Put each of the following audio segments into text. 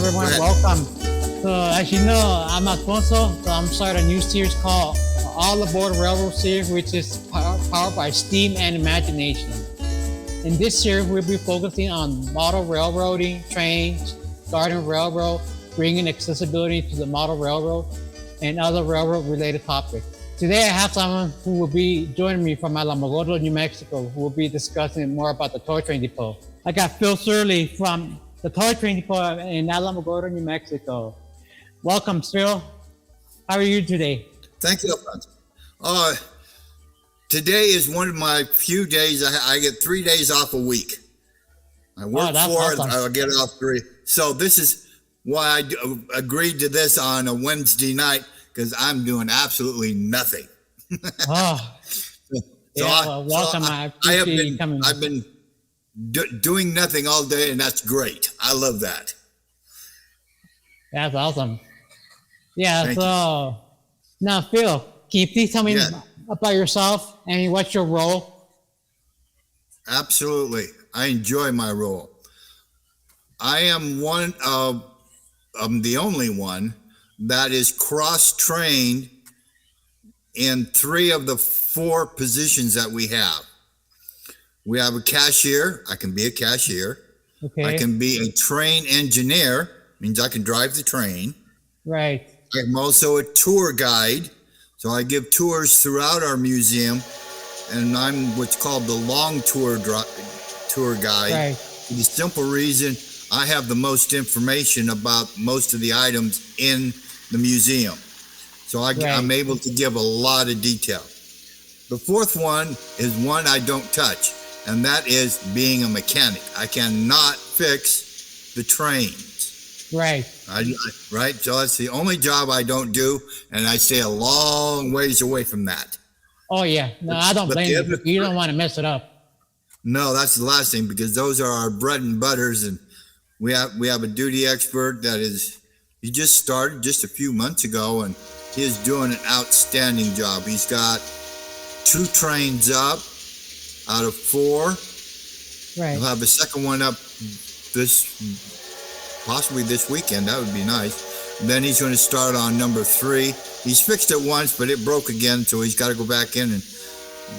everyone, welcome. So as you know, I'm Alfonso, so I'm starting a new series called All Aboard Railroad series, which is powered by STEAM and imagination. In this series, we'll be focusing on model railroading, trains, garden railroad, bringing accessibility to the model railroad, and other railroad-related topics. Today, I have someone who will be joining me from ALAMOGORDO, New Mexico, who will be discussing more about the toy train depot. I got Phil SERLEY from the toy train depot in ALAMOGORDO, New Mexico. Welcome, Phil. How are you today? Thank you, Alfonso. Today is one of my few days. I get 3 days off a week. I work four, awesome. I'll get off 3. So this is why I agreed to this on a Wednesday night, because I'm doing absolutely nothing. Welcome. I appreciate you coming. I've been doing nothing all day, and that's great. I love that. That's awesome. Yeah. Thank you. Now, Phil, can you please tell me about yourself and what's your role? Absolutely. I enjoy my role. I am I'm the only one that is cross-trained in 3 of the 4 positions that we have. We have a cashier. I can be a cashier. Okay. I can be a train engineer, means I can drive the train. Right. I'm also a tour guide, so I give tours throughout our museum, and I'm what's called the long tour guide. Right. For the simple reason I have the most information about most of the items in the museum. So I'm able to give a lot of detail. The 4th one is one I don't touch, and that is being a mechanic. I cannot fix the trains. Right. Right. So that's the only job I don't do, and I stay a long ways away from that. Oh, yeah. No, I don't blame you. You don't want to mess it up. No, that's the last thing, because those are our bread and butters, and we have a duty expert that he just started just a few months ago, and he is doing an outstanding job. He's got 2 trains up out of 4. Right. He'll have a second one up possibly this weekend. That would be nice. And then he's going to start on number 3. He's fixed it once, but it broke again, so he's got to go back in and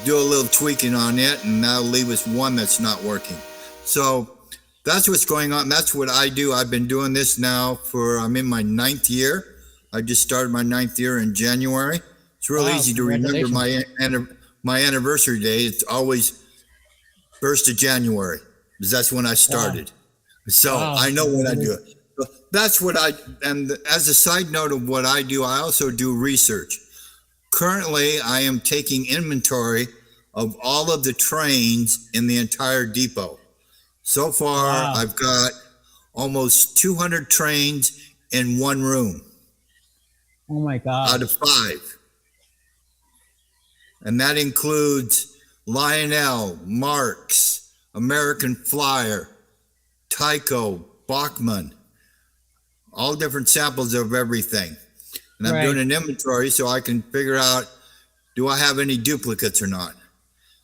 do a little tweaking on it, and that'll leave us one that's not working. So that's what's going on. That's what I do. I've been doing this now I'm in my 9th year. I just started my 9th year in January. It's real easy to remember my anniversary day. It's always 1st of January, because that's when I started. So I know when I do it. So that's what and as a side note of what I do, I also do research. Currently, I am taking inventory of all of the trains in the entire depot. So far, I've got almost 200 trains in one room. Oh my God. Out of 5. And that includes Lionel, Marx, American Flyer, Tyco, Bachmann, all different samples of everything. And I'm doing an inventory so I can figure out, do I have any duplicates or not?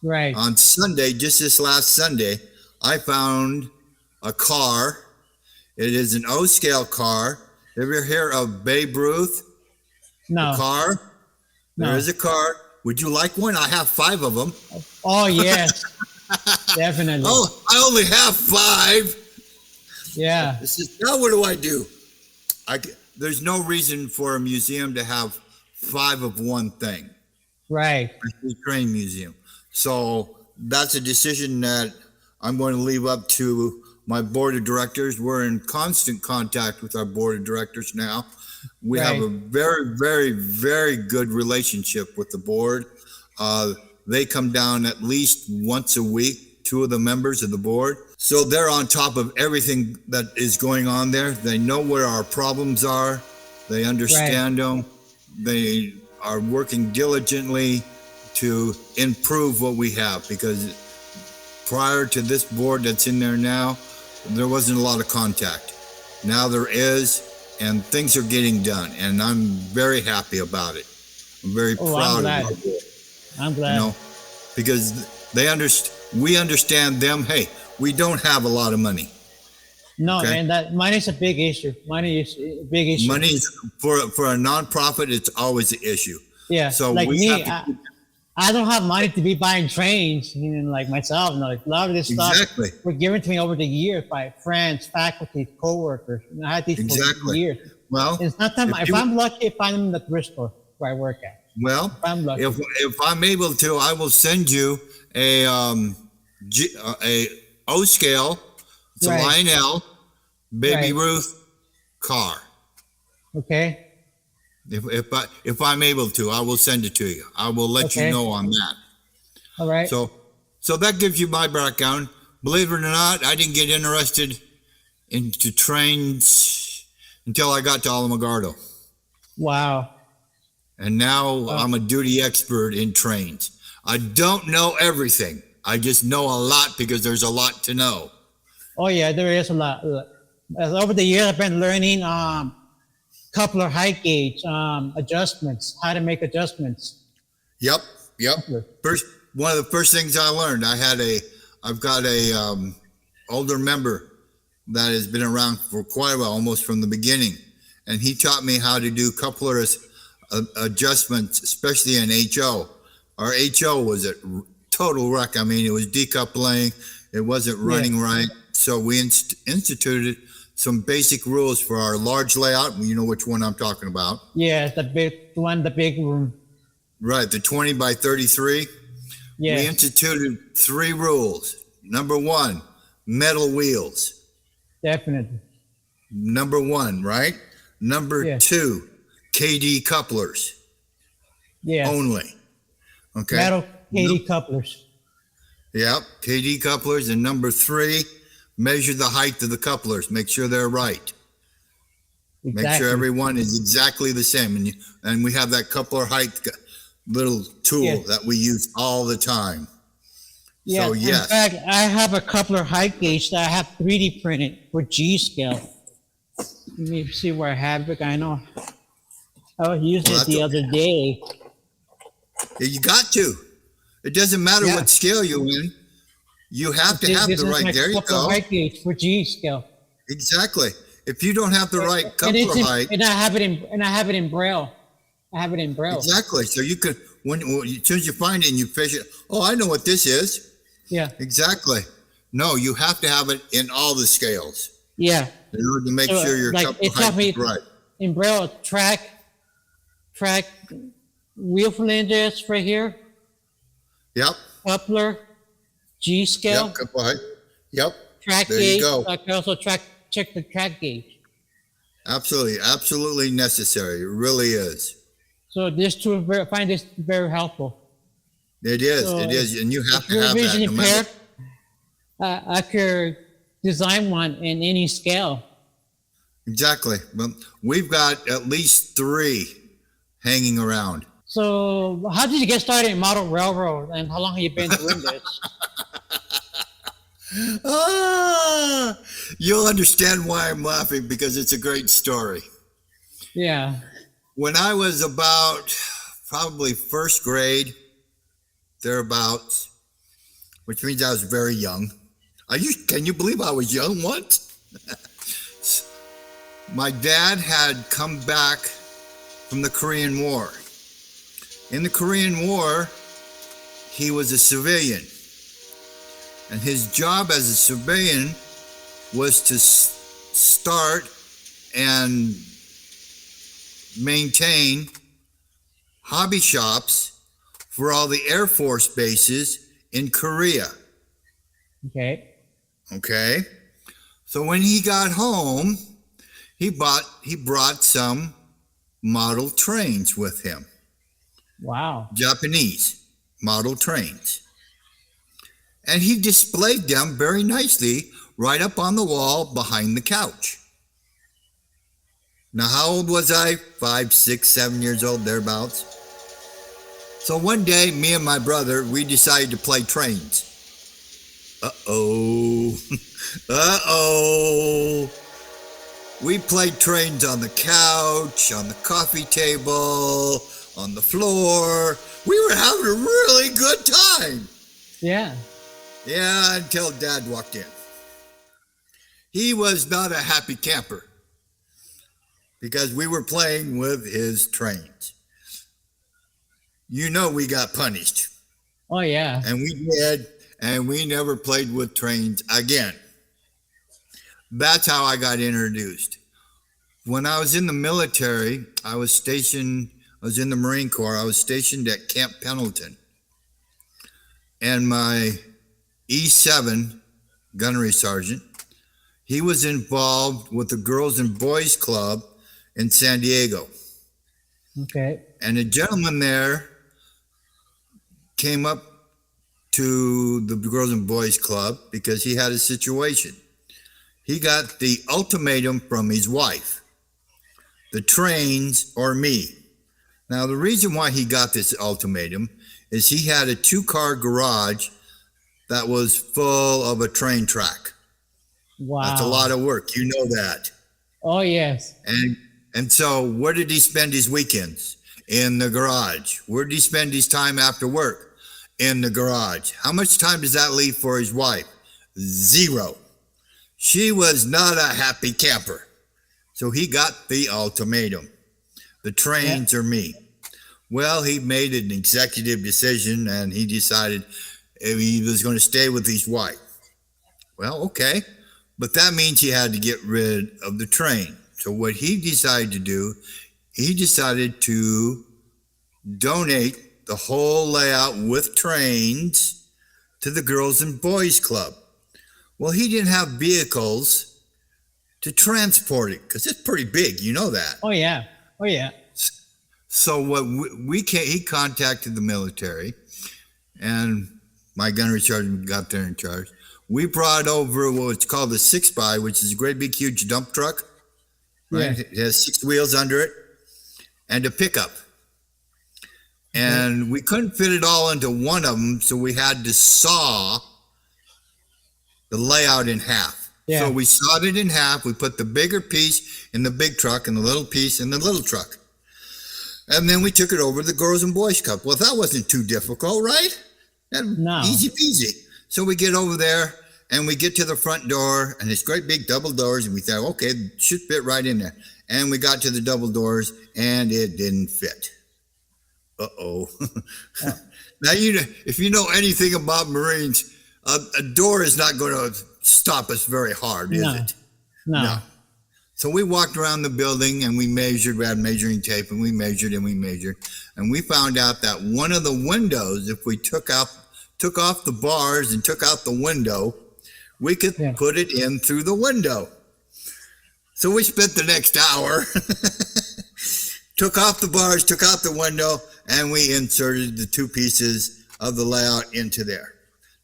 Right. On Sunday, just this last Sunday, I found a car. It is an O-scale car. Have you ever heard of Babe Ruth? No. A car? No. There is a car. Would you like one? I have 5 of them. Oh, yes. Definitely. Oh, I only have 5. Yeah. This is, now what do I do? There's no reason for a museum to have 5 of one thing. Right. It's a train museum. So that's a decision that I'm going to leave up to my board of directors. We're in constant contact with our board of directors now. We have a very, very, very good relationship with the board. They come down at least once a week, 2 of the members of the board. So they're on top of everything that is going on there. They know where our problems are. They understand them. They are working diligently to improve what we have, because prior to this board that's in there now, there wasn't a lot of contact. Now there is, and things are getting done, and I'm very happy about it. I'm very proud of our board. I'm glad. You know, because we understand them. Hey, we don't have a lot of money. No, Okay. and that money is a big issue. Money is a big issue. Money is for a nonprofit. It's always an issue. Yeah, So like we me, have to I don't have money to be buying trains. You know, like myself, you know, like a lot of this stuff exactly, were given to me over the years by friends, faculty, coworkers. And I had these for exactly. years. Well, And sometimes, if if you I'm lucky, I find them in the thrift store where I work at. well, If I'm lucky. if I'm able to, I will send you a a O scale. It's a Right. Lionel Baby Right. Ruth car. Okay. If I'm able to, I will send it to you. I will let Okay. you know on that. All right. So that gives you my background. Believe it or not, I didn't get interested into trains until I got to Alamogordo. Wow. And now I'm a duty expert in trains. I don't know everything. I just know a lot because there's a lot to know. Oh yeah, there is a lot. Over the years, I've been learning coupler height gauge adjustments, how to make adjustments. Yep. One of the first things I learned, I've got a older member that has been around for quite a while, almost from the beginning, and he taught me how to do coupler adjustments, especially in HO. Our HO was a total wreck. I mean, it was decoupling, it wasn't running right. So we instituted some basic rules for our large layout. You know which one I'm talking about. Yeah, the big room. Right, the 20 by 33. Yeah. We instituted 3 rules. Number 1, metal wheels. Definitely. Number 1, right? Number 2, KD couplers. Yeah. Only. Okay. Metal KD couplers. Yep, KD couplers. And number 3, measure the height of the couplers. Make sure they're right. Exactly. Make sure everyone is exactly the same. And we have that coupler height little tool that we use all the time. Yeah. So, yes. In fact, I have a coupler height gauge that I have 3D printed for G scale. Let me see where I have it. I know. I was using it the other day. You got to. It doesn't matter what scale you're in. You have to have the right. There you go. Height gauge for G scale. Exactly. If you don't have the right coupler height, and I have it in Braille. I have it in Braille. Exactly. So you could, as soon as you find it and you fish it, oh, I know what this is. Yeah. Exactly. No, you have to have it in all the scales. Yeah. In order to make sure your coupler height is right. In Braille, track wheel flanges right here. Yep. Coupler, G scale. Yep. Coupler height. Yep. Track there gauge. You go. I can also check the track gauge. Absolutely. Absolutely necessary. It really is. So this tool, I find this very helpful. It is. So it is. And you have to if have you're that. vision No matter. impaired, I could design one in any scale. Exactly. Well, we've got at least 3 hanging around. So how did you get started in model railroad, and how long have you been doing this? You'll understand why I'm laughing, because it's a great story. Yeah. When I was about probably first grade, thereabouts, which means I was very young. Can you believe I was young once? My dad had come back from the Korean War. In the Korean War, he was a civilian. And his job as a civilian was to start and maintain hobby shops for all the Air Force bases in Korea. Okay. Okay. So when he got home, he brought some model trains with him. Wow. Japanese model trains. And he displayed them very nicely right up on the wall behind the couch. Now, how old was I? 5, 6, 7 years old, thereabouts. So one day, me and my brother, we decided to play trains. Uh-oh. Uh-oh. We played trains on the couch, on the coffee table, on the floor. We were having a really good time. Yeah. Yeah, until Dad walked in. He was not a happy camper because we were playing with his trains. You know, we got punished. Oh yeah. And we did, and we never played with trains again. That's how I got introduced. When I was in the military, I was in the Marine Corps. I was stationed at Camp Pendleton. And my E7 gunnery sergeant, he was involved with the Girls and Boys Club in San Diego. Okay. And a gentleman there came up to the Girls and Boys Club because he had a situation. He got the ultimatum from his wife: the trains or me. Now, the reason why he got this ultimatum is he had a 2-car garage that was full of a train track. Wow. That's a lot of work. You know that. Oh yes. And so where did he spend his weekends? In the garage. Where did he spend his time after work? In the garage. How much time does that leave for his wife? 0. She was not a happy camper. So he got the ultimatum: the trains or me. Well, he made an executive decision and he decided he was going to stay with his wife. Well, okay. But that means he had to get rid of the train. So what he decided to do, he decided to donate the whole layout with trains to the Girls and Boys Club. Well, he didn't have vehicles to transport it because it's pretty big. You know that. Oh yeah. Oh yeah. So what he contacted the military, and my gunnery sergeant got there in charge. We brought over what's called a 6x, which is a great big huge dump truck. Right? Yeah. It has 6 wheels under it and a pickup. And we couldn't fit it all into one of them, so we had to saw the layout in half. Yeah. So we sawed it in half. We put the bigger piece in the big truck and the little piece in the little truck. And then we took it over to the Girls and Boys Club. Well, that wasn't too difficult, right? No. Easy peasy. So we get over there and we get to the front door, and it's great big double doors, and we thought, okay, it should fit right in there. And we got to the double doors and it didn't fit. Uh-oh. Yeah. Now, if you know anything about Marines, a door is not going to stop us very hard, is it? No. So we walked around the building and we measured. We had measuring tape, and we measured and we measured. And we found out that one of the windows, if we took off the bars and took out the window, we could put it in through the window. So we spent the next hour, took off the bars, took out the window, and we inserted the 2 pieces of the layout into there.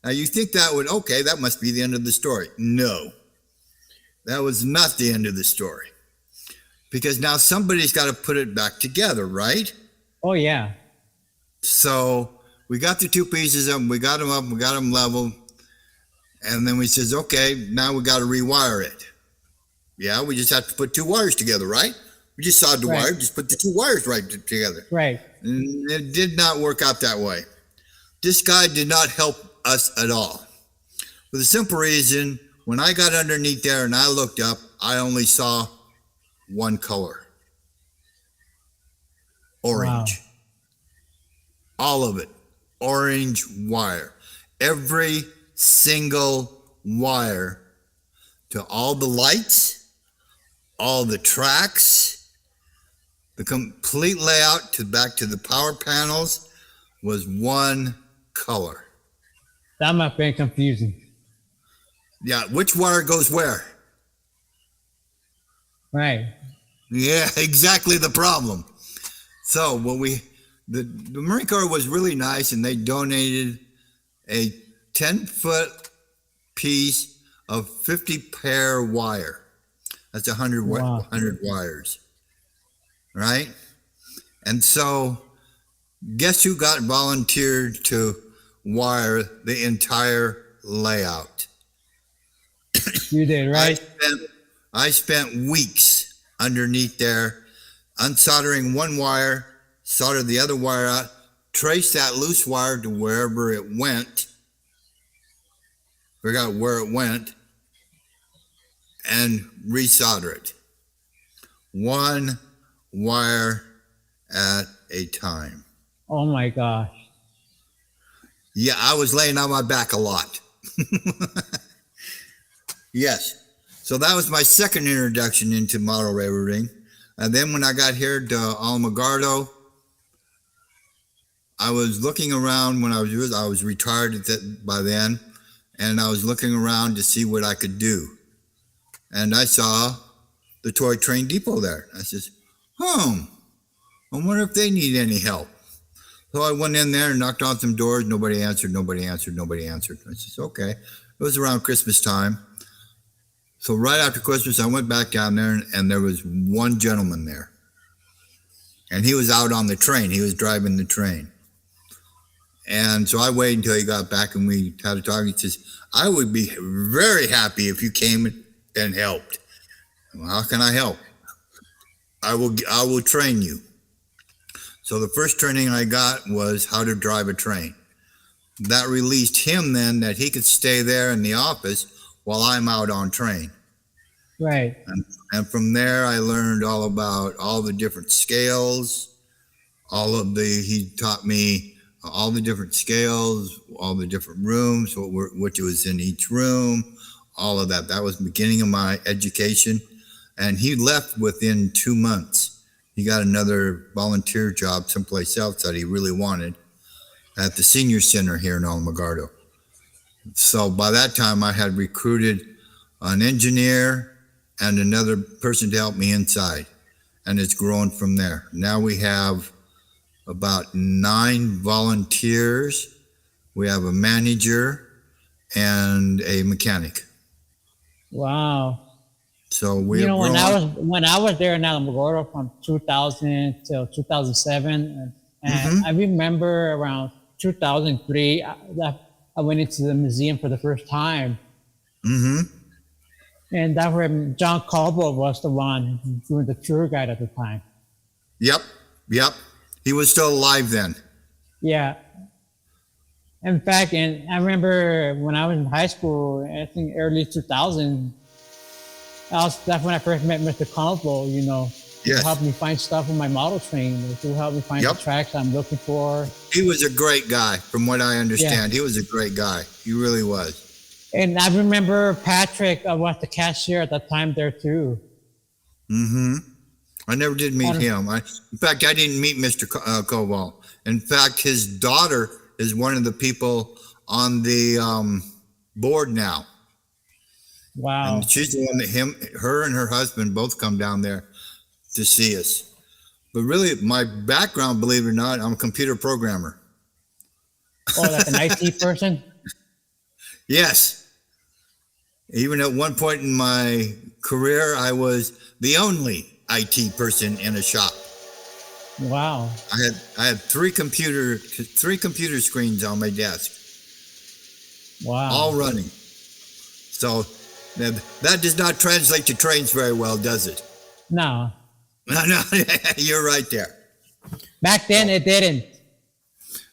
Now you think that must be the end of the story. No, that was not the end of the story. Because now somebody's got to put it back together, right? Oh yeah. So we got the 2 pieces of them, we got them up, we got them level, and then we says, okay, now we got to rewire it. Yeah, we just have to put 2 wires together, right? We just sawed the wire, just put the 2 wires right together. Right. And it did not work out that way. This guy did not help us at all. For the simple reason, when I got underneath there and I looked up, I only saw one color. Orange. Wow. All of it. Orange wire. Every single wire to all the lights, all the tracks, the complete layout back to the power panels was one color. That might have been confusing. Yeah, which wire goes where? Right. Yeah, exactly the problem. So the Marine Corps was really nice, and they donated a 10-foot piece of 50 pair wire. That's 100 wires, right? And so guess who got volunteered to wire the entire layout? You did, right? I spent weeks underneath there unsoldering one wire, soldered the other wire out, traced that loose wire to wherever it went, figure out where it went, and resolder it. One wire at a time. Oh my gosh. Yeah, I was laying on my back a lot. Yes. So that was my second introduction into model railroading. And then when I got here to ALAMOGORDO, I was looking around when I was retired by then, and I was looking around to see what I could do. And I saw the toy train depot there. I says, I wonder if they need any help. So I went in there and knocked on some doors. Nobody answered. I says, okay. It was around Christmas time. So right after Christmas, I went back down there, and there was one gentleman there. And he was out on the train. He was driving the train. And so I waited until he got back, and we had a talk. He says, I would be very happy if you came and helped. Well, how can I help? I will train you. So the first training I got was how to drive a train. That released him then that he could stay there in the office while I'm out on train. Right. And from there, I learned all about all the different scales, he taught me all the different scales, all the different rooms, which was in each room, all of that. That was the beginning of my education. And he left within 2 months. He got another volunteer job someplace else that he really wanted at the senior center here in ALAMOGORDO. So by that time, I had recruited an engineer and another person to help me inside. And it's grown from there. Now we have about 9 volunteers. We have a manager and a mechanic. Wow. So we You know, when I was there in ALAMOGORDO from 2000 till 2007, and I remember around 2003, I went into the museum for the first time. And that's where John Caldwell was the one doing the tour guide at the time. Yep. He was still alive then. Yeah. In fact, and I remember when I was in high school, I think early 2000, that's when I first met Mr. Caldwell, you know. Yes. To help me find stuff on my model train, to help me find the tracks I'm looking for. He was a great guy, from what I understand. Yeah. He was a great guy. He really was. And I remember Patrick was the cashier at that time there too. I never did meet him. In fact, I didn't meet Mr. Caldwell. In fact, his daughter is one of the people on the board now. Wow. And she's the one that her and her husband both come down there to see us. But really, my background, believe it or not, I'm a computer programmer. Oh, like an IT person? Yes. Even at one point in my career, I was the only IT person in a shop. Wow. I had three computer screens on my desk. Wow. All running. So that does not translate to trains very well, does it? No. No, you're right there. Back then, it didn't.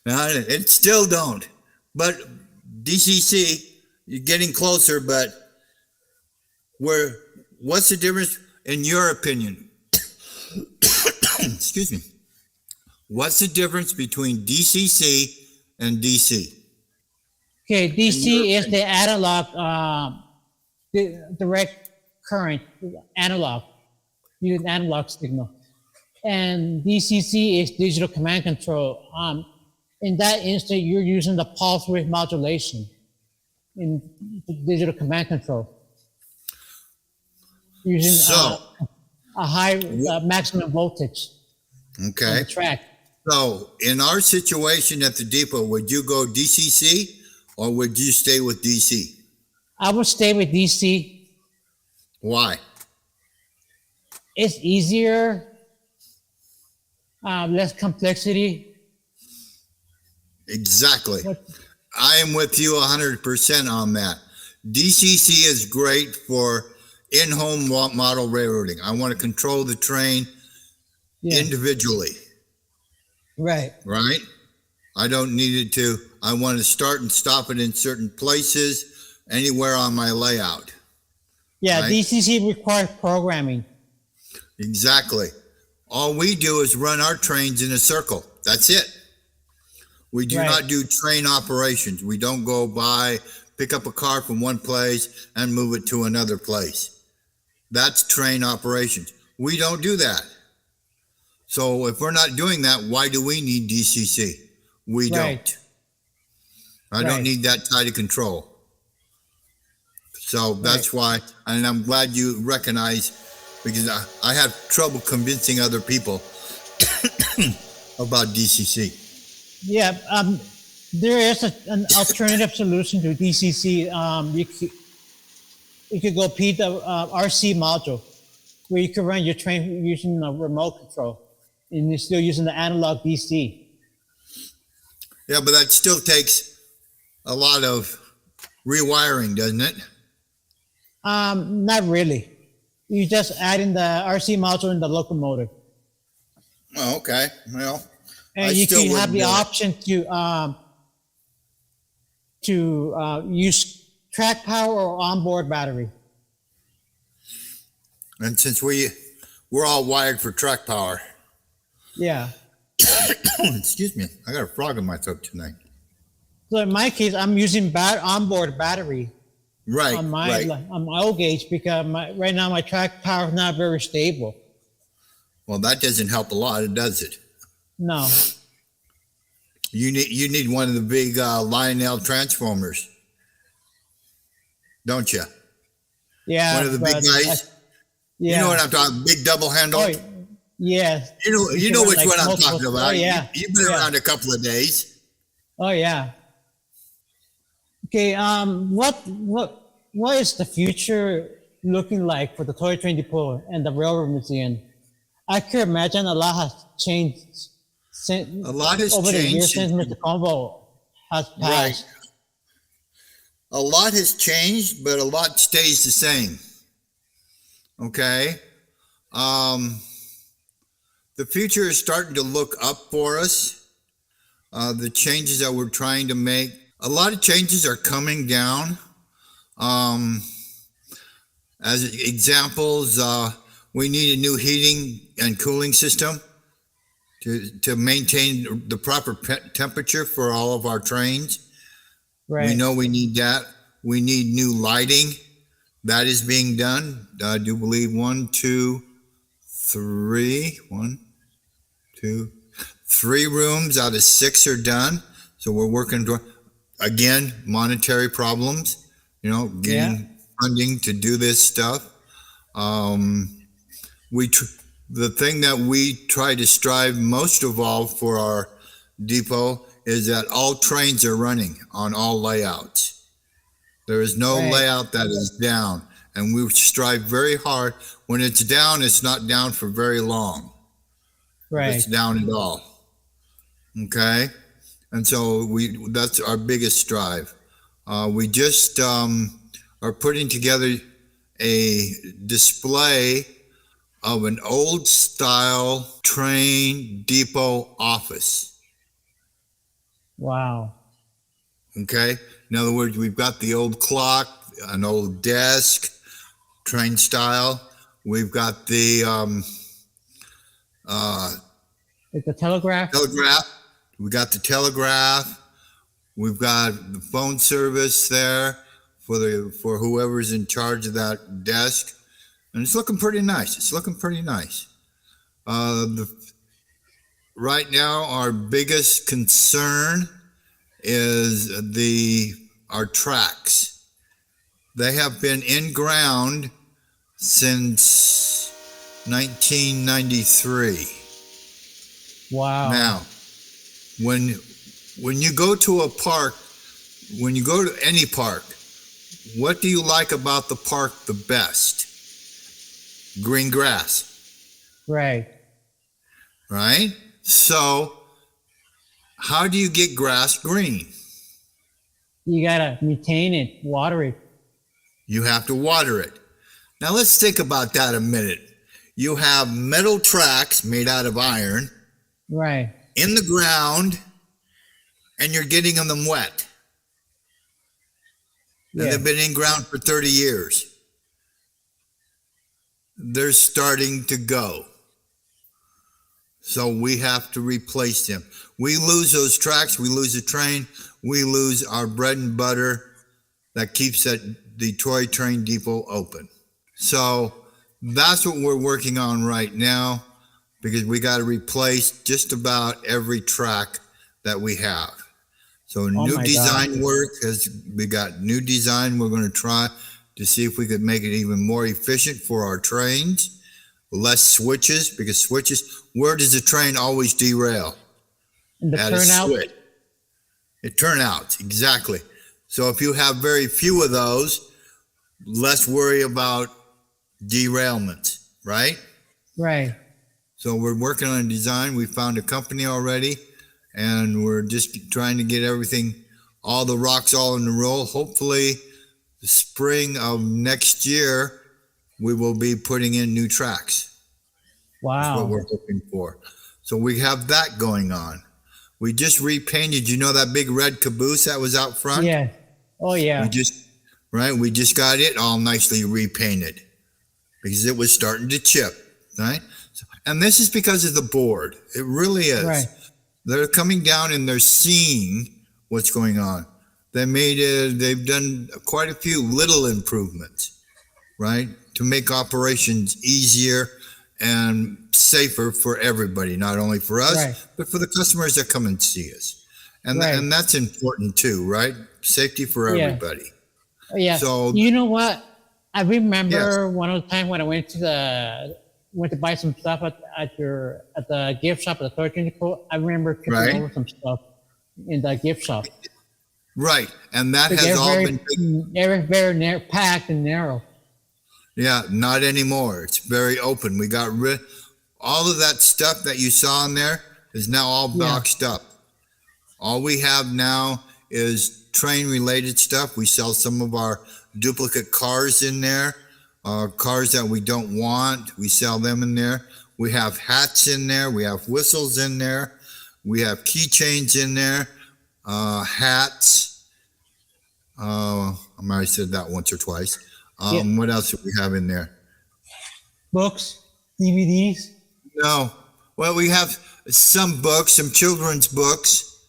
No, it still don't. But DCC, you're getting closer, but what's the difference in your opinion? Excuse me. What's the difference between DCC and DC? Okay, DC is the analog, the direct current, analog, using analog signal. And DCC is digital command control. In that instant, you're using the pulse width modulation in digital command control. Using a high maximum voltage on the track. So in our situation at the depot, would you go DCC or would you stay with DC? I would stay with DC. Why? It's easier, less complexity. Exactly. I am with you 100% on that. DCC is great for in-home model railroading. I want to control the train individually. Right. Right? I don't need it to. I want to start and stop it in certain places, anywhere on my layout. Yeah, right? DCC requires programming. Exactly. All we do is run our trains in a circle. That's it. We do Right. not do train operations. We don't go by, pick up a car from one place and move it to another place. That's train operations. We don't do that. So if we're not doing that, why do we need DCC? We Right. don't. I don't Right. need that tight of control. So that's why, and I'm glad you recognize, because I have trouble convincing other people about DCC. Yeah, there is an alternative solution to DCC. You could go RC module, where you could run your train using a remote control, and you're still using the analog DC. Yeah, but that still takes a lot of rewiring, doesn't it? Not really. You just add in the RC module in the locomotive, Oh, okay. Well, and I you still can have wouldn't the do it. option to use track power or onboard battery. And since we're all wired for track power, Yeah. excuse me, I got a frog in my throat tonight. So in my case, I'm using onboard battery Right, on my right. on my old gauge because right now my track power is not very stable. Well, that doesn't help a lot, does it? No. You need one of the big Lionel transformers, don't you? Yeah. One of the big but guys. yeah. You know what I'm talking? Big double handle. Oh, yeah. You know can which run, one I'm multiple- talking about. Oh, yeah. You've been Yeah. around a couple of days. Oh yeah. Okay. What is the future looking like for the Toy Train Depot and the Railroad Museum? I can imagine a lot has changed since A lot has over the years changed. since Mr. Convo has Right. passed. A lot has changed, but a lot stays the same. Okay. The future is starting to look up for us. The changes that we're trying to make, a lot of changes are coming down. As examples, we need a new heating and cooling system to maintain the proper temperature for all of our trains. Right. We know we need that. We need new lighting. That is being done. I do believe 3 rooms out of 6 are done. So we're working toward, again, monetary problems, getting funding to do this stuff. The thing that we try to strive most of all for our depot is that all trains are running on all layouts. There is no Right. layout that is down, and we strive very hard. When it's down, it's not down for very long. If Right. it's down at all. Okay, and so that's our biggest strive. We just are putting together a display of an old style train depot office. Wow. Okay, in other words, we've got the old clock, an old desk, train style. We've got the Like the telegraph. telegraph. We got the telegraph. We've got the phone service there for whoever's in charge of that desk, and it's looking pretty nice. Right now, our biggest concern is our tracks. They have been in ground since 1993. Wow. Now, when you go to a park, when you go to any park, what do you like about the park the best? Green grass, Right. right? So, how do you get grass green? You gotta maintain it, water it. You have to water it. Now, let's think about that a minute. You have metal tracks made out of iron Right. in the ground, and you're getting them wet. And Yeah. they've been in ground for 30 years. they're starting to go. So we have to replace them. We lose those tracks, we lose the train, we lose our bread and butter that keeps the toy train depot open. So that's what we're working on right now, because we got to replace just about every track that we have. So new design work, we got new design. We're going to try to see if we could make it even more efficient for our trains. Less switches, because switches, where does the train always derail? And the At turnout. a switch. It turnouts, exactly. So if you have very few of those, less worry about derailment, right? Right. So we're working on a design. We found a company already, and we're just trying to get everything, all the rocks all in a row. Hopefully, the spring of next year, we will be putting in new tracks. Wow. That's what we're hoping for. So we have that going on. We just repainted, you know, that big red caboose that was out front? Yeah. Oh, yeah. We just got it all nicely repainted because it was starting to chip, right? And this is because of the board. It really is. Right. They're coming down and they're seeing what's going on. They've done quite a few little improvements, right? To make operations easier and safer for everybody, not only for us, right. but for the customers that come and see us. And, right. and that's important too, right? Safety for everybody. Yeah. So you know what? I remember one of the time when I went to buy some stuff at the gift shop at the 13th Depot. I remember tripping over some stuff in the gift shop. Right, and that has all been very packed and narrow. Yeah, not anymore. It's very open. We got rid all of that stuff that you saw in there is now all boxed up. All we have now is train related stuff. We sell some of our duplicate cars in there, cars that we don't want. We sell them in there. We have hats in there. We have whistles in there. We have keychains in there, hats. I might have said that once or twice. What else do we have in there? Books, DVDs. No. Well, we have some books, some children's books.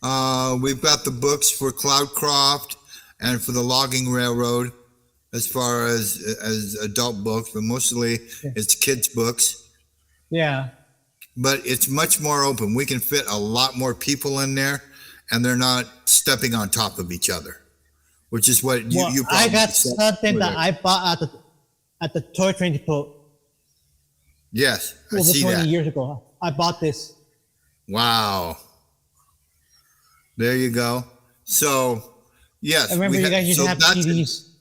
We've got the books for Cloudcroft and for the logging railroad, as far as adult books, but mostly it's kids' books. Yeah. But it's much more open. We can fit a lot more people in there, and they're not stepping on top of each other, which is what you probably I got something that I bought at the toy train depot. Yes, I over see 20 that. years ago. I bought this. Wow. There you go. So, yes. I remember you guys used to have TVs.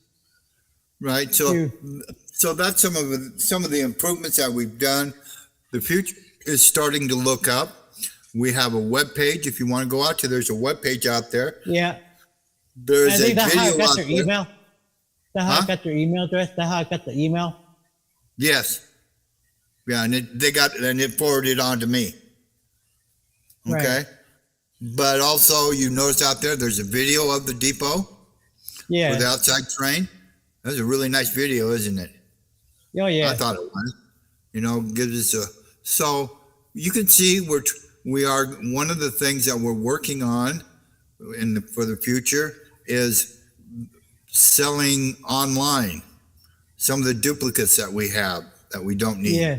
Right. So that's some of the improvements that we've done. The future is starting to look up. We have a web page. If you want to go out to, there's a web page out there. Yeah. There's a that's how I video got out their there. email. That's how I got their email address. That's how I got the email. Yes. Yeah, and it forwarded on to me. Okay. Right. But also, you notice out there's a video of the depot. Yeah. For the outside train. That's a really nice video, isn't it? Oh yeah. I thought it was. Gives us so you can see we are one of the things that we're working on for the future is selling online some of the duplicates that we have that we don't need. Yeah.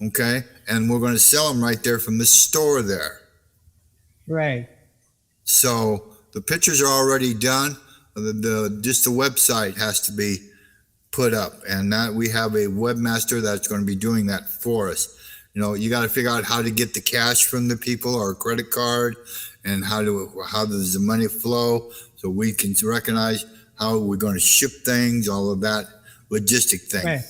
Okay, and we're going to sell them right there from the store there. Right. So the pictures are already done. Just the website has to be put up, and that we have a webmaster that's going to be doing that for us. You got to figure out how to get the cash from the people or a credit card, and how does the money flow, so we can recognize how we're going to ship things, all of that logistic thing. Right.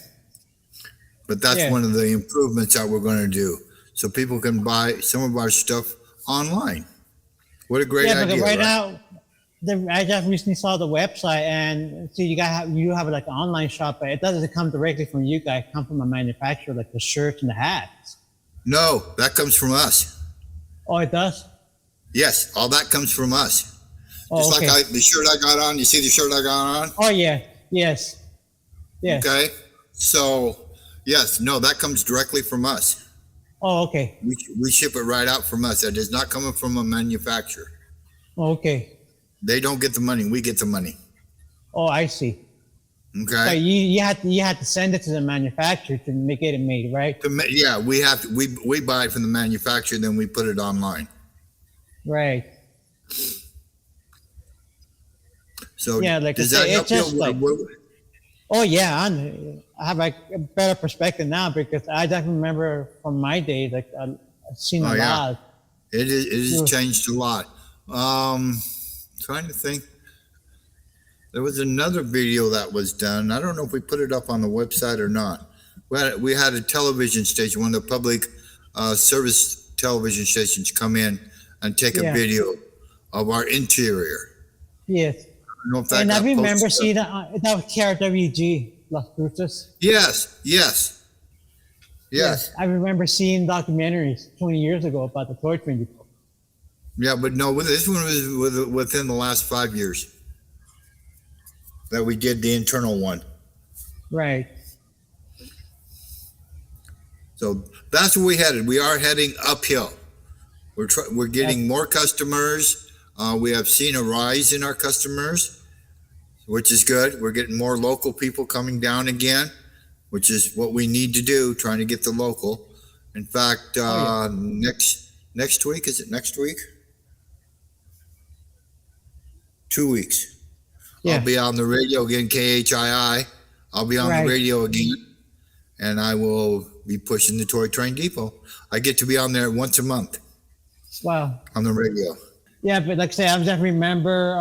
But that's one of the improvements that we're going to do, so people can buy some of our stuff online. What a great idea! Right now, I just recently saw the website, and see you have like an online shop, but it doesn't come directly from you guys. It comes from a manufacturer, like the shirts and the hats. No, that comes from us. Oh, it does? Yes, all that comes from us. Oh, Just okay. like the shirt I got on. You see the shirt I got on? Oh yeah, yes. Okay, so Yes, no, that comes directly from us. Oh, okay. We ship it right out from us. That is not coming from a manufacturer. Okay. They don't get the money. We get the money. Oh, I see. So Okay. you had to send it to the manufacturer to make it made, right? Yeah, we have to. We buy it from the manufacturer, then we put it online. Right. So Yeah, like I does say, that it's help just you? like, oh yeah, I have like a better perspective now because I definitely remember from my day, like I've seen a yeah. lot. It has changed a lot. Trying to think. There was another video that was done. I don't know if we put it up on the website or not. We had a television station, one of the public service television stations, come in and take a Yeah. video of our interior. Yes. I don't know if that And I got remember posted. seeing that was KRWG, Las Cruces. Yes. I remember seeing documentaries 20 years ago about the toy train depot. Yeah, but no, this one was within the last 5 years that we did the internal one. Right. So that's where we headed. We are heading uphill. We're getting more customers. We have seen a rise in our customers, which is good. We're getting more local people coming down again, which is what we need to do, trying to get the local. In fact, next week, is it next week? 2 weeks. Yeah. I'll be on the radio again, KHII. I'll be on Right. the radio again, and I will be pushing the Toy Train Depot. I get to be on there once a month Wow. on the radio. Yeah, but like I say, I just remember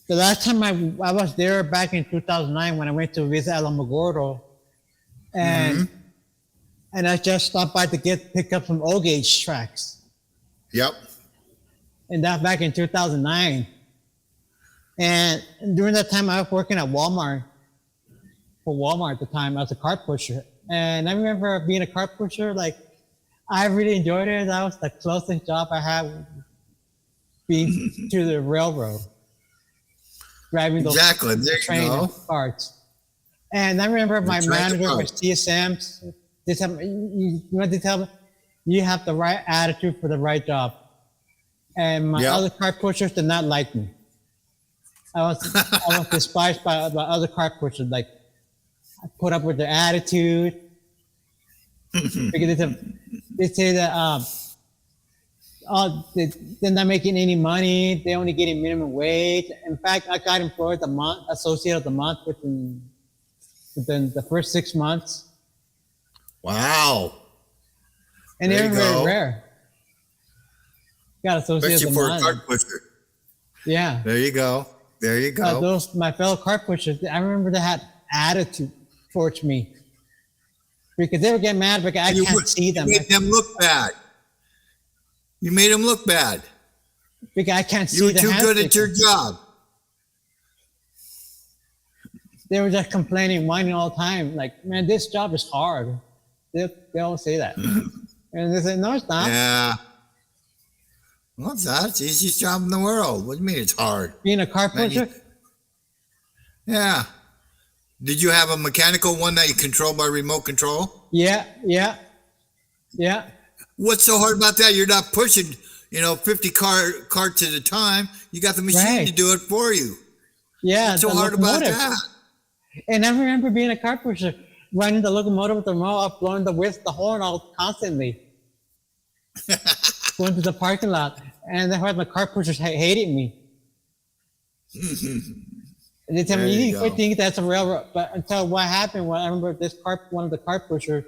the last time I was there back in 2009 when I went to visit Alamogordo, and I just stopped by to pick up some O gauge tracks, Yep. and that back in 2009. And during that time, I was working at Walmart. For Walmart at the time, as a cart pusher, and I remember being a cart pusher. Like, I really enjoyed it. That was the closest job I had being to the railroad, driving those Exactly. There you train go. carts. And I remember my trying to manager go. was TSM's. They said, you want to tell me, you have the right attitude for the right job. And my Yep. other cart pushers did not like me. I was despised by other cart pushers. Like, I put up with their attitude because they say that they're not making any money. They're only getting minimum wage. In fact, I got employed associate of the month within the first 6 months, Wow. and There they're you very go. rare. Got associate Especially of the for a month. cart pusher. Yeah, There you go. There you go. those my fellow cart pushers. I remember they had attitude towards me because they would get mad because I can't see them. You made them look bad. You made them look bad. Because I can't You see were the too hand good at your sticker. job. They were just complaining, whining all the time. Like, man, this job is hard. They all say that. And they say, no, it's not. Yeah. What's that? It's the easiest job in the world. What do you mean it's hard? Being a car Man, pusher, Yeah. Did you have a mechanical one that you control by remote control? yeah. What's so hard about that? You're not pushing, 50 carts at a time. You got the machine Right. to do it for you. Yeah, What's so the hard about locomotive. that? And I remember being a car pusher, running the locomotive with the remote, blowing the horn all constantly, going to the parking lot. And that's why my car pushers hated me. And they tell There me, you you need to quit go. thinking that's a railroad. But until what happened, I remember one of the car pushers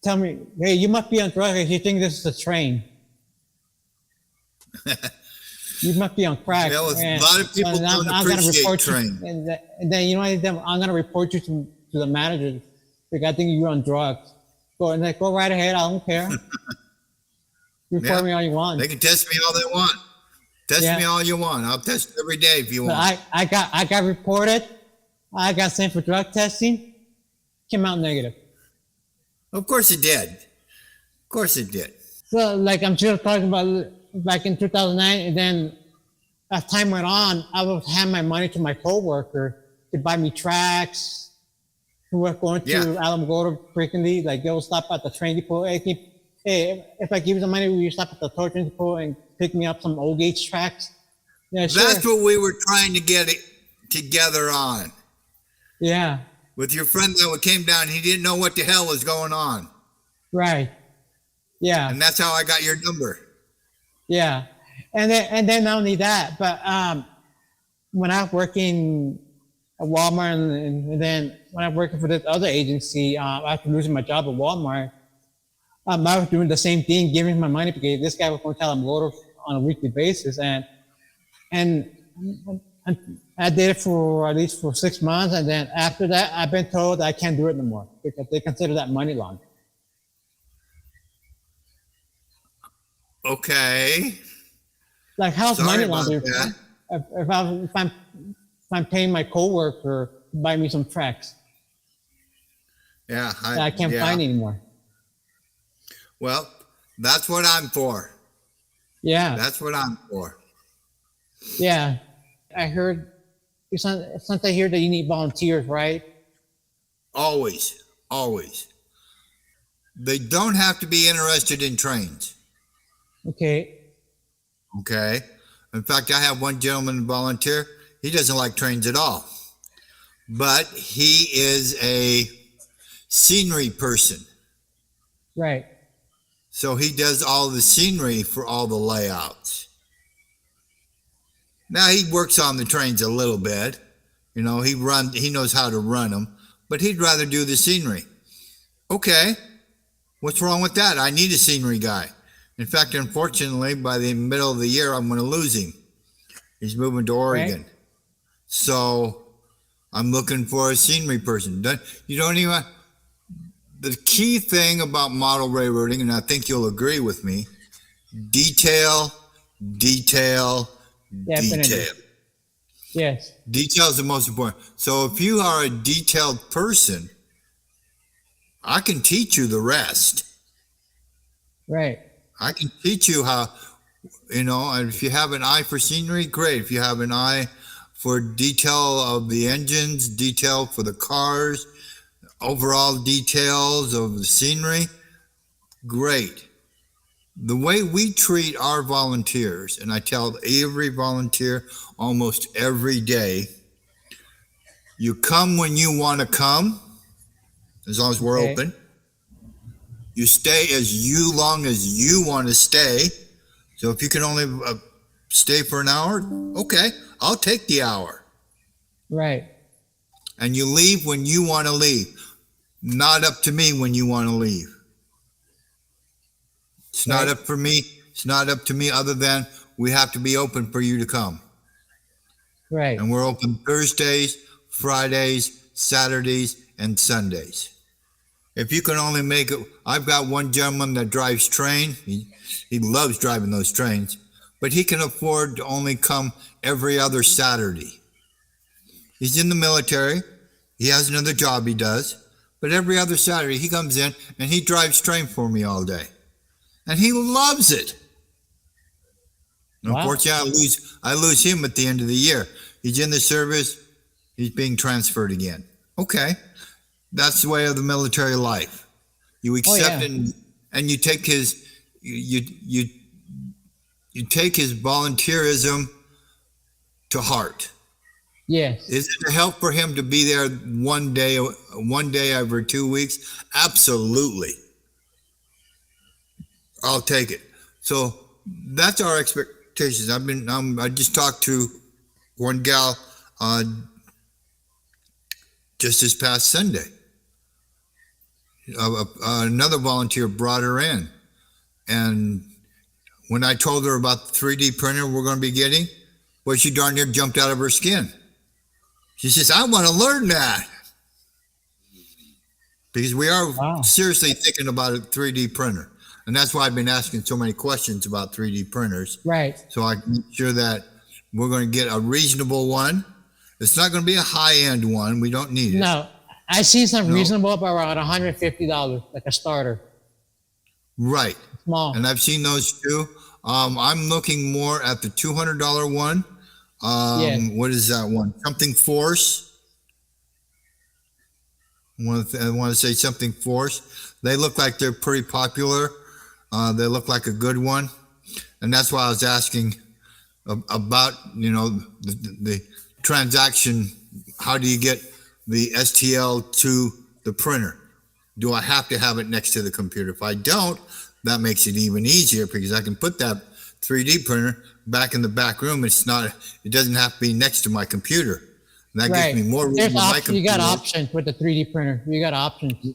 tell me, hey, you must be on drugs if you think this is a train. You must be on crack. Yeah, well, a And- lot of people and don't gonna appreciate report train. You, and then you know what? I'm going to report you to the manager because I think you're on drugs. Go right ahead. I don't care. Report Yeah. me all you want. They can test me all they want. Test Yeah. me all you want. I'll test every day if you But want. I got reported. I got sent for drug testing. Came out negative. Of course it did. Of course it did. So, like I'm just talking about back in 2009, and then as time went on, I would hand my money to my coworker to buy me tracks, who were going to Yeah. Alamogordo frequently. Like they'll stop at the train depot. Hey, if I give you some money, will you stop at the toy train depot and pick me up some old gauge tracks? Yeah, sure. That's what we were trying to get it together on. Yeah, With your friend that came down, he didn't know what the hell was going on. right. Yeah, And that's how I got your number. yeah. And then not only that, but when I was working at Walmart, and then when I was working for this other agency, after losing my job at Walmart, I was doing the same thing, giving my money because this guy was going to tell him on a weekly basis, and I did it for at least for 6 months, and then after that, I've been told I can't do it no more because they consider that money laundering. Okay. Like how's Sorry money about laundering? that. If I'm paying my coworker to buy me some tracks Yeah. that I can't find anymore. Well, that's what I'm for. Yeah, That's what I'm for. yeah. I heard something here that you need volunteers, right? Always. Always. They don't have to be interested in trains. Okay. Okay. In fact, I have one gentleman volunteer. He doesn't like trains at all, but he is a scenery person. Right. So he does all the scenery for all the layouts. Now he works on the trains a little bit. You know, he knows how to run them, but he'd rather do the scenery. Okay. What's wrong with that? I need a scenery guy. In fact, unfortunately, by the middle of the year, I'm going to lose him. He's moving to Oregon. Right. So I'm looking for a scenery person. You don't even, the key thing about model railroading, and I think you'll agree with me, detail, detail, Definitely. detail. Yes. Detail is the most important. So if you are a detailed person, I can teach you the rest. Right. I can teach you how, and if you have an eye for scenery, great. If you have an eye for detail of the engines, detail for the cars, overall details of the scenery, great. The way we treat our volunteers, and I tell every volunteer almost every day, you come when you want to come, as long as we're Okay. open. You stay long as you want to stay. So if you can only stay for an hour, okay, I'll take the hour. Right. And you leave when you want to leave. Not up to me when you want to leave. It's not Right. up for me. It's not up to me other than we have to be open for you to come. Right. And we're open Thursdays, Fridays, Saturdays, and Sundays. If you can only make it, I've got one gentleman that drives train. He loves driving those trains, but he can afford to only come every other Saturday. He's in the military. He has another job he does, but every other Saturday he comes in and he drives train for me all day. And he loves it. Wow. Unfortunately, I lose him at the end of the year. He's in the service. He's being transferred again. Okay. That's the way of the military life. You accept yeah. it and you take his you take his volunteerism to heart. Yes. Is it a help for him to be there one day every 2 weeks? Absolutely. I'll take it. So that's our expectations. I just talked to one gal just this past Sunday. Another volunteer brought her in, and when I told her about the 3D printer we're going to be getting, well, she darn near jumped out of her skin. She says, I want to learn that. Because we are Wow. seriously thinking about a 3D printer. And that's why I've been asking so many questions about 3D printers. Right. So I can make sure that we're going to get a reasonable one. It's not going to be a high-end one. We don't need it. No, I see some No. reasonable up around $150, like a starter, Right. small. And I've seen those too. I'm looking more at the $200 one. Yes. What is that one? Something Force. I want to say something forced. They look like they're pretty popular. They look like a good one, and that's why I was asking about the transaction. How do you get the STL to the printer? Do I have to have it next to the computer? If I don't, that makes it even easier because I can put that 3D printer back in the back room. It doesn't have to be next to my computer. And that gives me more room on my computer. You got options with the 3D printer. You got options.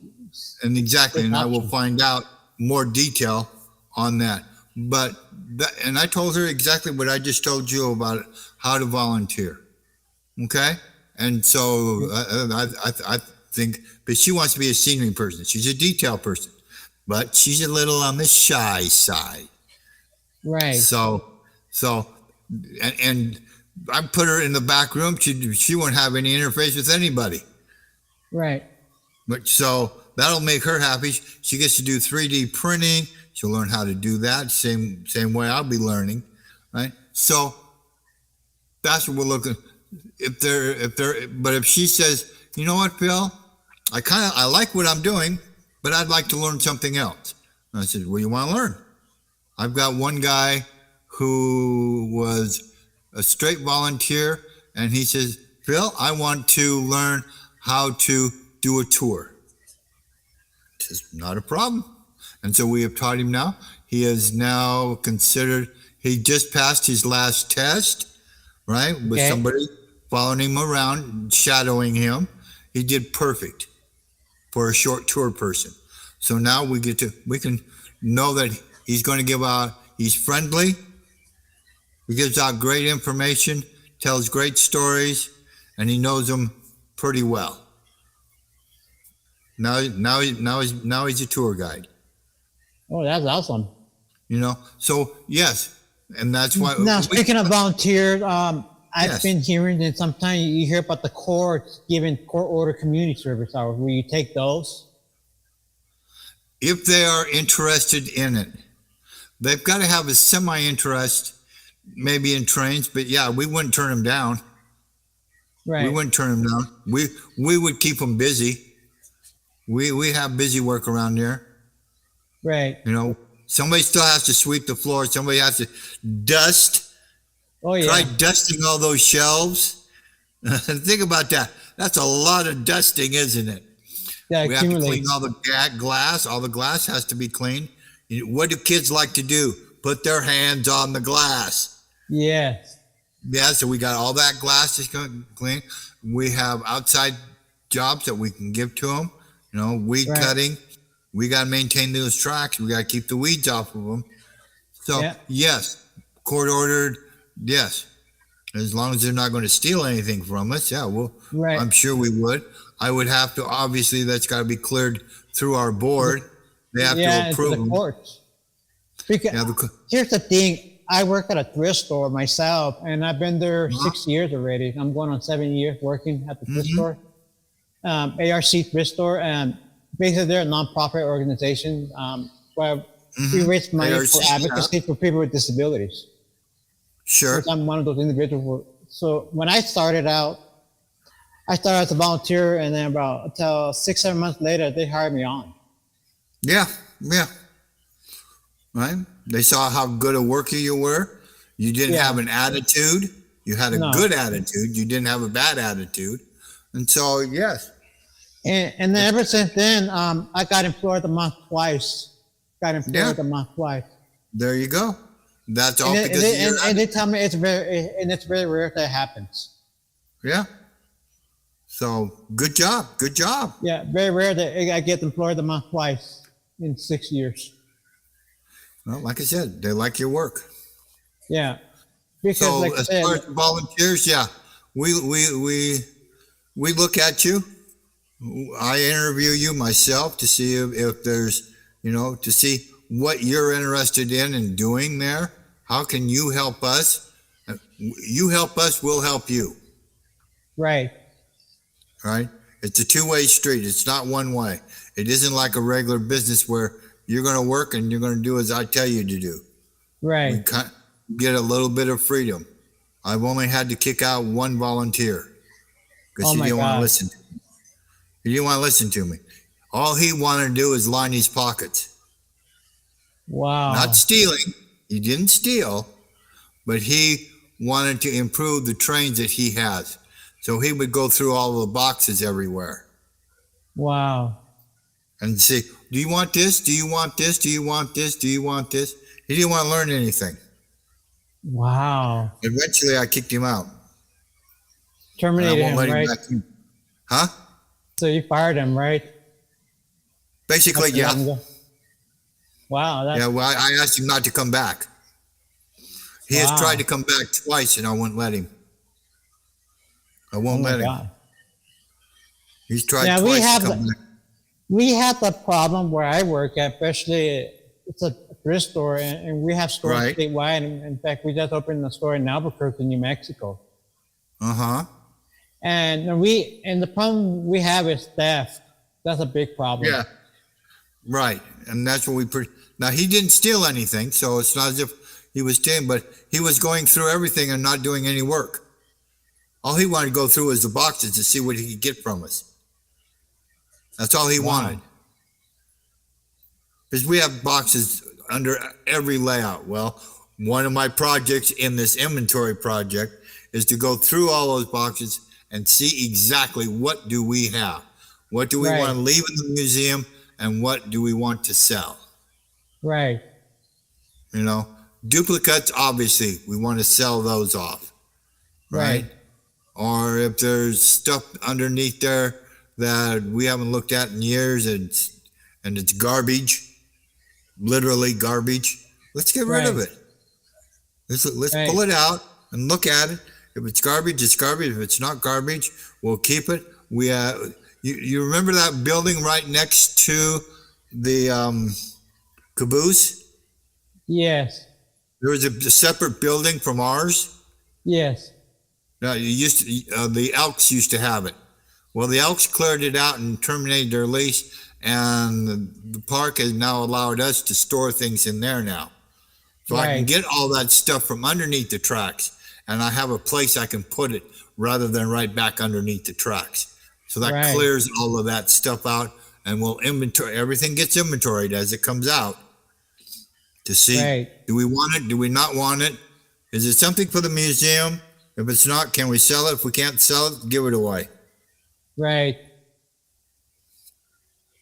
And exactly, and I will find out more detail on that. And I told her exactly what I just told you about how to volunteer. Okay? And so I think, but she wants to be a scenery person. She's a detail person, but she's a little on the shy side. Right. So, and I put her in the back room. She won't have any interface with anybody. Right. But so that'll make her happy. She gets to do 3D printing. She'll learn how to do that same way I'll be learning, right? So that's what we're looking. But if she says, you know what, Phil, I like what I'm doing, but I'd like to learn something else. And I said, what do you want to learn? I've got one guy who was a straight volunteer, and he says, Phil, I want to learn how to do a tour. I says, not a problem. And so we have taught him now. He is now considered, he just passed his last test, right? With somebody following him around, shadowing him. He did perfect for a short tour person. So now we can know that he's going to give out, he's friendly, he gives out great information, tells great stories, and he knows them pretty well. Now he's a tour guide. Oh, that's awesome. So yes, and that's why. Now, speaking of volunteers, I've been hearing that sometimes you hear about the courts giving court order community service hours. Will you take those? If they are interested in it, they've got to have a semi-interest, maybe in trains. But yeah, we wouldn't turn them down. Right. We wouldn't turn them down. We would keep them busy. We have busy work around there. Right. Somebody still has to sweep the floor. Somebody has to dust. Oh, yeah. Try dusting all those shelves. Think about that. That's a lot of dusting, isn't it? Yeah, we have to clean all the glass. All the glass has to be cleaned. What do kids like to do? Put their hands on the glass. Yes. Yeah, so we got all that glass to clean. We have outside jobs that we can give to them. Weed cutting. We got to maintain those tracks. We got to keep the weeds off of them. So, yes, court ordered, yes. As long as they're not going to steal anything from us, I'm sure we would. I would have to, obviously, that's got to be cleared through our board. They have to approve the courts. Here's the thing. I work at a thrift store myself, and I've been there 6 years already. I'm going on 7 years working at the thrift store. ARC thrift store, and basically they're a nonprofit organization where we raise money for advocacy for people with disabilities. Sure. I'm one of those individuals. So when I started out as a volunteer, and then until 6-7 months later, they hired me on. Yeah. Right? They saw how good a worker you were. You didn't have an attitude. You had a good attitude. You didn't have a bad attitude. And so, yes. And then ever since then, I got employed a month twice. There you go. That's all and they tell me it's very rare that happens. Yeah. So good job. Yeah, very rare that I get employed a month twice in 6 years. Well, like I said, they like your work. Yeah. Because so as far as volunteers, we look at you. I interview you myself to see if there's, to see what you're interested in and doing there. How can you help us? You help us, we'll help you. Right. Right? It's a two-way street. It's not one way. It isn't like a regular business where you're going to work and you're going to do as I tell you to do. Right. We get a little bit of freedom. I've only had to kick out one volunteer because he didn't want to listen to me. He didn't want to listen to me. All he wanted to do is line his pockets. Wow. Not stealing. He didn't steal, but he wanted to improve the trains that he has. So he would go through all the boxes everywhere. Wow. And say, do you want this? Do you want this? Do you want this? Do you want this? He didn't want to learn anything. Wow. Eventually, I kicked him out. Terminated him, right? Huh? So you fired him, right? Basically, yeah. Wow. Yeah, well, I asked him not to come back. He has tried to come back twice, and I wouldn't let him. I won't let him. He's tried twice to come back. We have the problem where I work at, especially it's a thrift store, and we have stores statewide. In fact, we just opened a store in Albuquerque, New Mexico. Uh-huh. And the problem we have is theft. That's a big problem. Yeah. Right. And that's what now he didn't steal anything, so it's not as if he was stealing, but he was going through everything and not doing any work. All he wanted to go through was the boxes to see what he could get from us. That's all he wanted. Because we have boxes under every layout. Well, one of my projects in this inventory project is to go through all those boxes and see exactly what do we have. What do we want to leave in the museum, and what do we want to sell? Right. You know, duplicates, obviously, we want to sell those off. Right. Or if there's stuff underneath there that we haven't looked at in years and it's garbage, literally garbage, let's get rid of it. Let's pull it out and look at it. If it's garbage, it's garbage. If it's not garbage, we'll keep it. You remember that building right next to the caboose? Yes. There was a separate building from ours. Yes. Now, the Elks used to have it. Well, the Elks cleared it out and terminated their lease, and the park has now allowed us to store things in there now. So I can get all that stuff from underneath the tracks, and I have a place I can put it rather than right back underneath the tracks. So that clears all of that stuff out, and we'll inventory. Everything gets inventoried as it comes out to see, do we want it? Do we not want it? Is it something for the museum? If it's not, can we sell it? If we can't sell it, give it away. Right.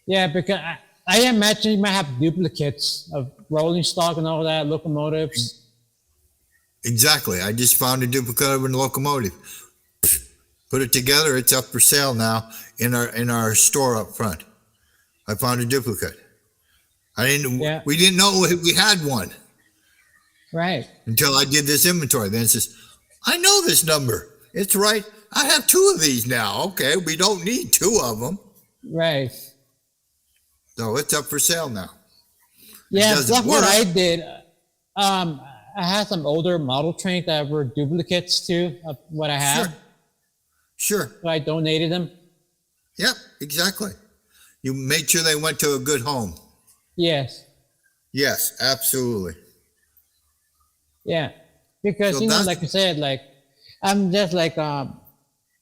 Yeah, because I imagine you might have duplicates of rolling stock and all that, locomotives. Exactly. I just found a duplicate of a locomotive. Put it together. It's up for sale now in our store up front. I found a duplicate. We didn't know we had one. Right. Until I did this inventory. Then it says, I know this number. It's right. I have 2 of these now. Okay, we don't need 2 of them. Right. So it's up for sale now. Yeah, that's what I did. I had some older model trains that were duplicates too of what I have. Sure. So I donated them. Yep, exactly. You made sure they went to a good home. Yes. Yes, absolutely. Yeah, because so like you said, like I'm just like to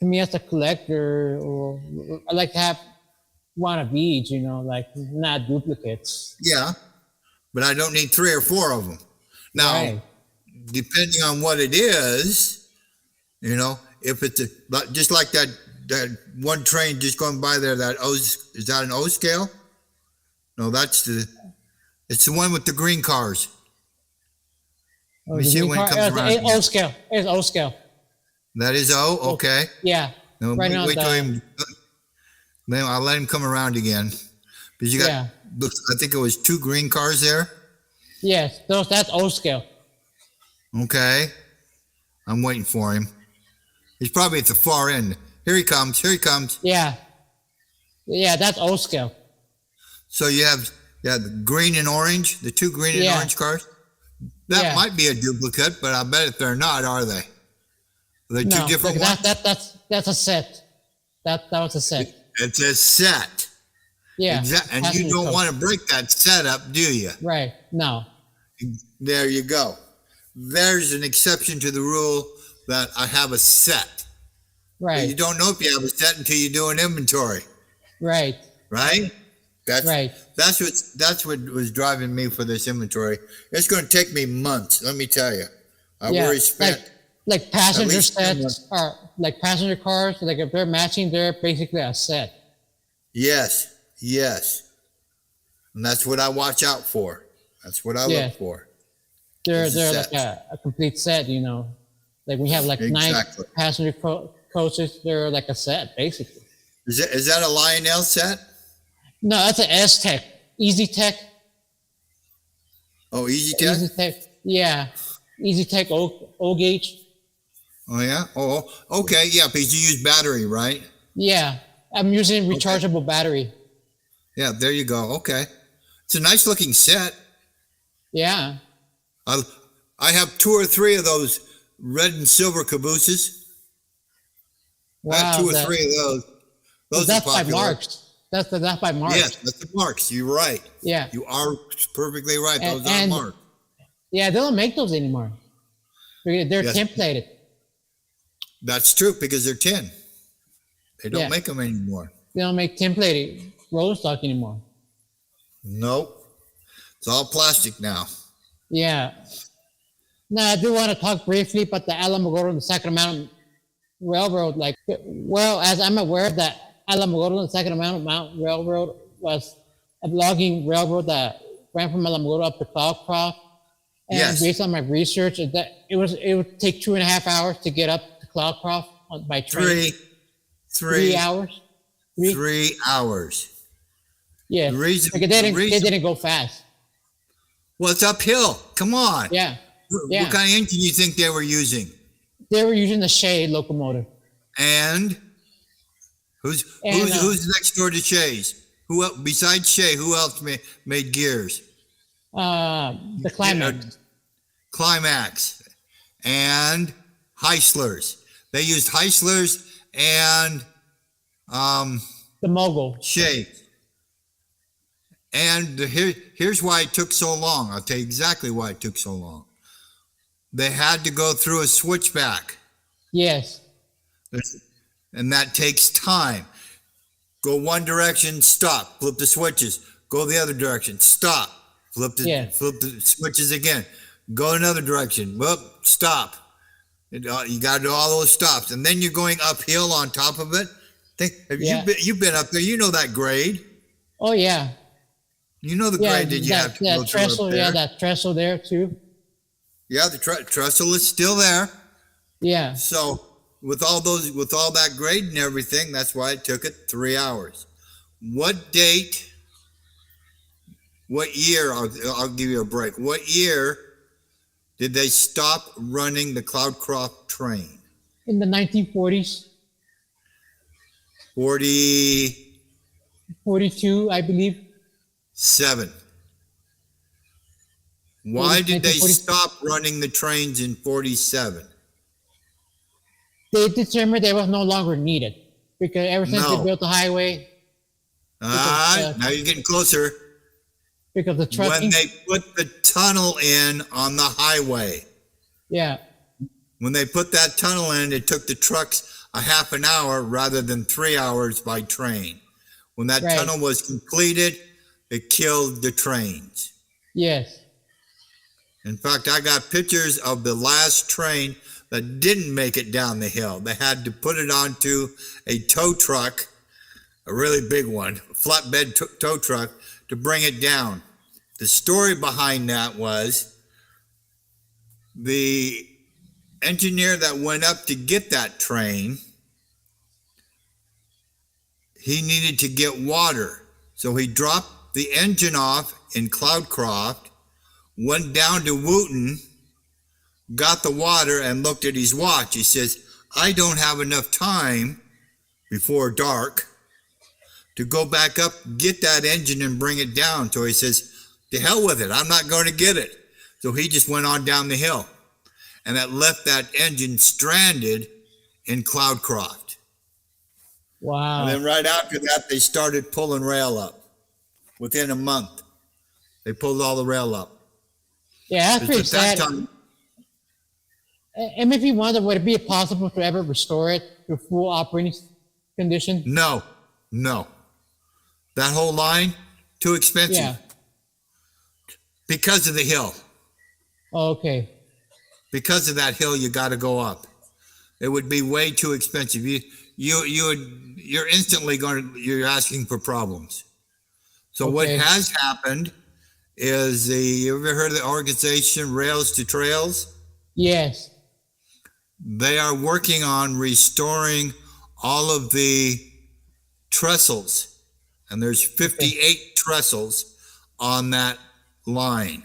me as a collector, or I like to have one of each, like not duplicates. Yeah, but I don't need 3 or 4 of them. Now, depending on what it is, if it's just like that one train just going by there, is that an O scale? No, it's the one with the green cars. Let me see when it comes around. It's O scale. It's O scale. That is O? Okay. Yeah. No, right wait till him. I'll let him come around again. Because you got, I think it was 2 green cars there. Yes, that's O scale. Okay. I'm waiting for him. He's probably at the far end. Here he comes. Here he comes. Yeah. Yeah, that's O scale. So you have the green and orange, the 2 green and orange cars. That might be a duplicate, but I bet if they're not, are they? Are they 2 different ones? That's a set. That was a set. It's a set. Yeah. And you don't want to break that setup, do you? Right. No. There you go. There's an exception to the rule that I have a set. Right. But you don't know if you have a set until you do an inventory. Right. right? Right. That's what was driving me for this inventory. It's going to take me months. Let me tell you. I've Yeah. already spent Like passenger least 2 months. sets are like passenger cars. Like if they're matching, they're basically a set. Yes, yes, and that's what I watch out for. That's what I Yeah. look for. They're Is the they're sets. like a complete set. You know, like we have like Exactly. 9 passenger coaches. They're like a set basically. Is that a Lionel set? No, that's an S Tech, Easy Tech, Oh, Easy Tech. Easy Tech. Yeah, Easy Tech O gauge. Oh yeah. Oh, okay. Yeah, because you use battery, right? Yeah, I'm using rechargeable battery. Yeah. There you go. Okay. It's a nice looking set. Yeah. I have 2 or 3 of those red and silver cabooses. I have Wow. 2 or 3 of those. Those are That's by popular. Marks. That's by Marks. Yes, that's the marks. You're right. Yeah. You are perfectly right. And- Those are and- marks. Yeah, they don't make those anymore. They're Yes. templated. That's true because they're tin. They don't Yeah. make them anymore. They don't make templated roll stock anymore. Nope. It's all plastic now. Yeah. Now I do want to talk briefly about the Alamogordo and the Sacramento Railroad. Like, well, as I'm aware, that Alamogordo and the Sacramento Mountain Railroad was a logging railroad that ran from Alamogordo up to Cloudcroft. And Yes. based on my research, it would take 2.5 hours to get up to Cloudcroft by train. 3 hours. 3 hours. Yeah. The reason- Because the they reason- didn't go fast. Well, it's uphill. Come on. Yeah. Yeah. What kind of engine do you think they were using? They were using the Shea locomotive. And who's And, who's next door to Shay's? Who else, besides Shay? Who else made gears? The Climax. Climax and Heislers. They used Heislers and The Mogul. Shay. And here's why it took so long. I'll tell you exactly why it took so long. They had to go through a switchback, Yes. and that takes time. Go one direction, stop, flip the switches. Go the other direction, stop, flip the switches again. Go another direction, whoop, stop. You got to do all those stops, and then you're going uphill on top of it. You've been up there, you know that grade. Oh yeah. You know the Yeah. grade that you have to go through trestle. up there. Yeah, that trestle there too. Yeah, the trestle is still there. Yeah. So with all that grade and everything, that's why it took it 3 hours. What date? What year? I'll give you a break. What year did they stop running the Cloudcroft train? In the 1940s, 47. 42, I believe. Why did they 1940. stop running the trains in 47? They determined they was no longer needed because ever since No. they built the highway, Now you're getting closer. because the When trucking. they put the tunnel in on the highway. Yeah. When they put that tunnel in, it took the trucks a half an hour rather than 3 hours by train. When that Right. tunnel was completed, it killed the trains. Yes. In fact, I got pictures of the last train that didn't make it down the hill. They had to put it onto a tow truck, a really big one, a flatbed tow truck, to bring it down. The story behind that was the engineer that went up to get that train, he needed to get water. So he dropped the engine off in Cloudcroft, went down to Wooten, got the water, and looked at his watch. He says, I don't have enough time before dark to go back up, get that engine, and bring it down. So he says, to hell with it. I'm not going to get it. So he just went on down the hill. And that left that engine stranded in Cloudcroft. Wow. And then right after that, they started pulling rail up. Within a month, they pulled all the rail up. Yeah, that's pretty Because at sad. that time, And if you wonder, would it be possible to ever restore it to full operating condition? no. That whole line, too expensive. Yeah. Because of the hill. Oh, okay. Because of that hill, you got to go up. It would be way too expensive. You're instantly you're asking for problems. So what Okay. has happened is you ever heard of the organization Rails to Trails? Yes. They are working on restoring all of the trestles, and there's 58 trestles on that line.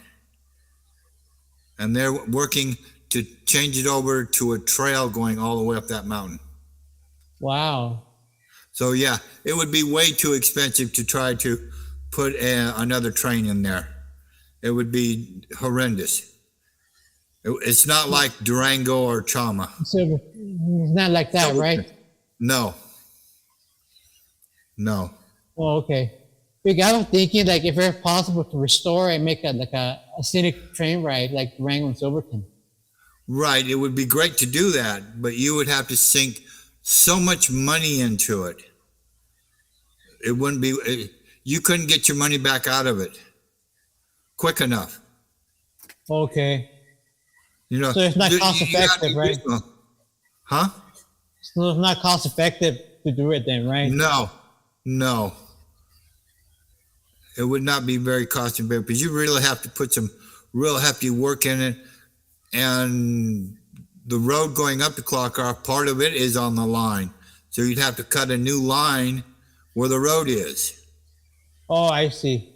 And they're working to change it over to a trail going all the way up that mountain. Wow. So yeah, it would be way too expensive to try to put another train in there. It would be horrendous. It's not like Durango or Chama. So it's not like that, right? No. No. Oh, okay. Because I was thinking, like, if it's possible to restore and make a scenic train ride, like Durango and Silverton. Right. It would be great to do that, but you would have to sink so much money into it. It wouldn't be, you couldn't get your money back out of it quick enough. Okay. You know, So it's not cost effective, right? Huh? So it's not cost effective to do it then, right? No. No. It would not be very cost effective because you really have to put some real hefty work in it. And the road going up to Clockoff, part of it is on the line. So you'd have to cut a new line where the road is. Oh, I see.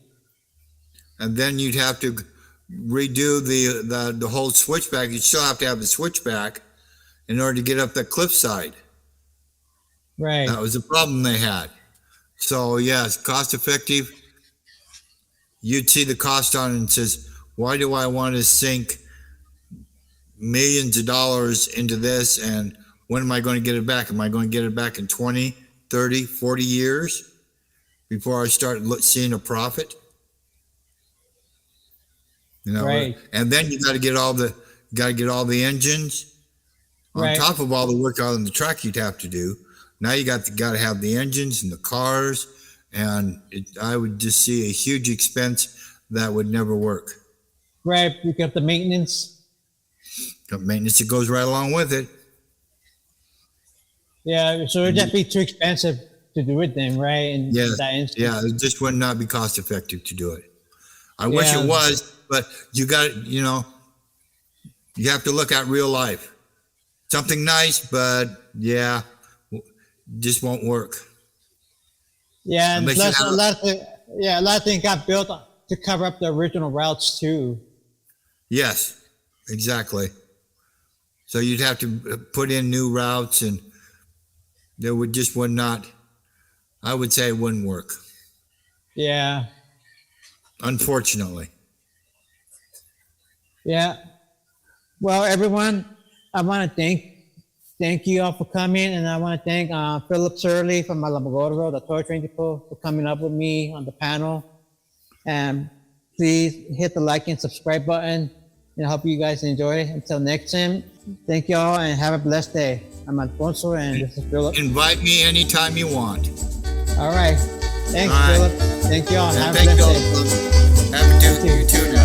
And then you'd have to redo the whole switchback. You'd still have to have the switchback in order to get up that cliffside. Right. That was the problem they had. So yes, cost effective. You'd see the cost on it and says, why do I want to sink millions of dollars into this, and when am I going to get it back? Am I going to get it back in 20, 30, 40 years before I start seeing a profit? You know, right. And then you got to get all the engines on right. top of all the work out on the track you'd have to do. Now you got to have the engines and the cars, and I would just see a huge expense that would never work. Right, because the maintenance. The maintenance that goes right along with it. Yeah, so it'd just be too expensive to do it then, right? And yes. that instance. Yeah, it just would not be cost effective to do it. I wish it was, but you have to look at real life. Something nice, but yeah, just won't work. Yeah, and plus a lot of things got built to cover up the original routes too. Yes, exactly. So you'd have to put in new routes, and there would not, I would say it wouldn't work. Yeah. Unfortunately. Yeah. Well, everyone, I want to thank you all for coming, and I want to thank Philip SERLEY from ALAMOGORDO, the toy train depot, for coming up with me on the panel. And please hit the like and subscribe button, and I hope you guys enjoy it. Until next time, thank you all and have a blessed day. I'm Alfonso, and this is Philip. Invite me anytime you want. All right. Thanks, all right. Philip. Thank you all. Yeah, have a blessed day. Have a good day. You too.